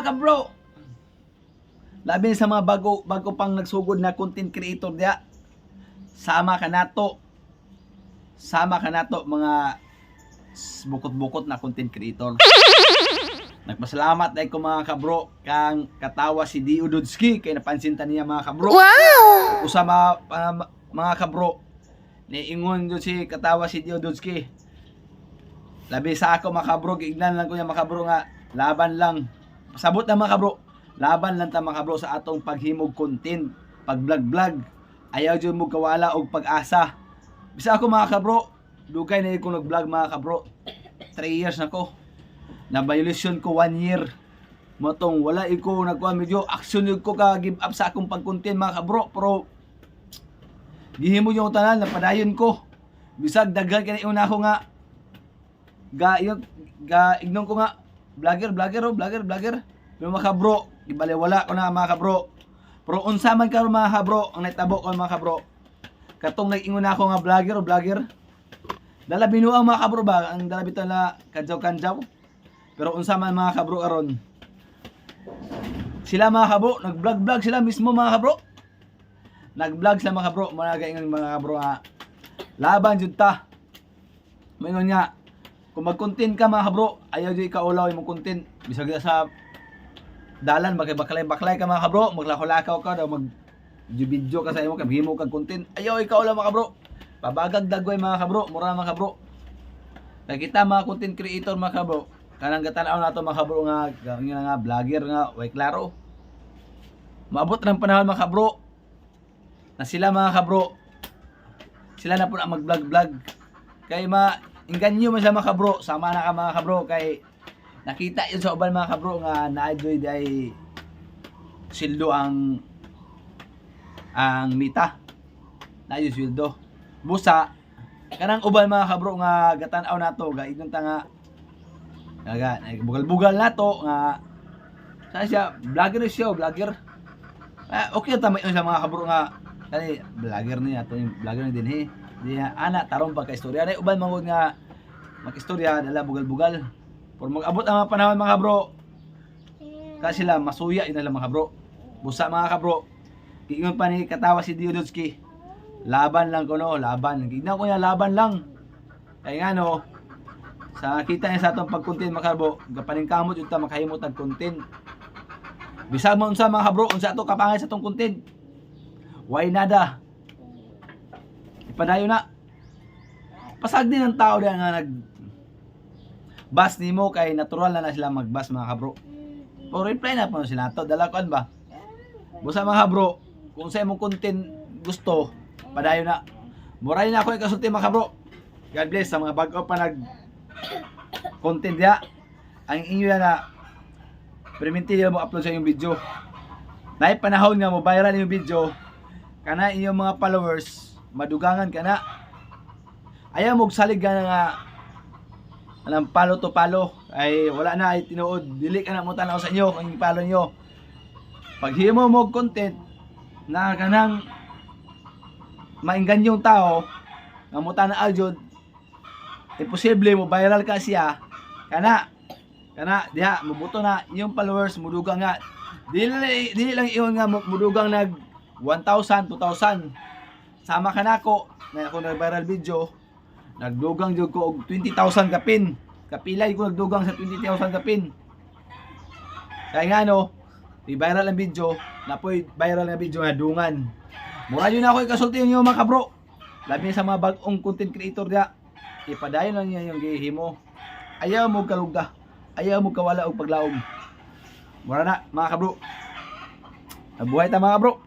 kabro. Labi sa mga bago pang nagsugod na content creator dia. Sama ka nato. Sama ka nato mga bukot-bukot na content creator. Nagpasalamat dahil ko mga kabro kang katawa si Dio Dudski kay napansin ta niya mga kabro. Wow! Usama mga kabro. Niingon doon si katawa si Dio Dudski. Labi sa ako mga kabro, giignan lang ko niya mga kabro nga laban lang. Pasabot na mga kabro. Laban lang ta mga kabro sa atong paghimog content, pag vlog. Ayaw jud mo kawala og pag-asa. Bisa ako mga kabro, dugay na ko nag-vlog mga kabro. 3 years na ko. Na violation ko 1 year. Motong wala iko nagkuha medyo action yun ko ka give up sa akong pag-content mga kabro. Pero gihimo yung tanan napadayon ko. Bisag daghan kay una ko nga ga ignon ko nga vlogger. Pero mga kabro, gibaliwala ko na mga kabro. Pero unsa man karon mga kabro, ang nahitabo ko mga kabro. Katong nag-ingon ako nga vlogger. Dala binuang mga kabro ba, ang dala bitaw na kadjaw. Pero unsa man mga kabro aron. Sila mga kabro, nag-vlog sila mismo mga kabro. Nag-vlog sila mga kabro, mga kabro nga laban jud ta. Moingon nga, kung mag-content ka mga kabro, ayaw jud ikaulaw imong content. Bisag sa dalan baklay ka mga kabro, maglakaw ka daw video ka sa imo kay himo kag content. Ayaw ikaulaw mga kabro. Pabagag dagway mga kabro, mura mga kabro. Kay kita mga content creator mga kabro, kanang gatan-aw nato mga kabro nga vlogger nga way klaro. Maabot ng panahon mga kabro na sila mga kabro, sila na po na mag-vlog. Kay inganyo man sa mga kabro, sama na ka mga kabro kay nakita yun sa uban mga kabro nga naadyoy day sildo ang mita. Naadyoy sildo. Busa kanang uban mga kabro nga gatan-aw nato ga idnon ta nga bugal-bugal nato nga sa siya vlogger. Okay ta may sa mga kabro nga kani vlogger niya to yung vlogger ni dinhi. Di ana tarong pagka-istorya na uban mangod nga mag-istorya dala bugal-bugal. Por mag-abot ang mga panahon mga kabro. Kasi sila masuya ina lang mga kabro. Busa mga kabro. Giingon pa ni katawa si Dio Dudski. Laban lang ko no, laban. Gignaw ko niya laban lang. Kaya nga no, sa kita niya sa atong pag-content mga kabro, gapaningkamot yun ta makahimot ang content. Bisag mo unsa mga kabro, unsa ato kapangay sa atong content. Why nada? Ipadayo na. Pasag din ang tao diyan nga bas nimo kay natural na sila magbas mga kabro. O reply na po sila to, dala kon ba? Busa mga kabro, kung sa imong content gusto, padayo na. Muray na ako ikasulti mga kabro. God bless sa mga bago pa content dia. Ang inyo na perminti mo upload sa inyong video. Naay panahon nga mo viral yung video, kana inyong mga followers madugangan kana. Ayaw mo salig nga anang palo to palo ay wala na ay tinuod, dili ka na mo tanaw sa inyo kung ipalo nyo. Pag himo mo content na kanang mainggan yung tao nga mo tanaw jud, imposible mo viral ka siya kana diha mabuto na yung followers mudugang nga dili lang iyon nga mudugang nag 1,000 2,000 sama ka nako na ako nag viral video. Nagdugang jud ko og 20,000 kapin. Kapilay ko nagdugang sa 20,000 kapin. Kaya nga no, i-viral ang video, napoy viral ang video nga dungan. Mura yun ako ikasulti niyo mga kabro. Labi sa mga bagong content creator dia. Ipadayon lang niya yung gihimo. Ayaw mo kalugda. Ayaw mo kawala og paglaom. Mura na mga kabro. Nabuhay ta mga kabro.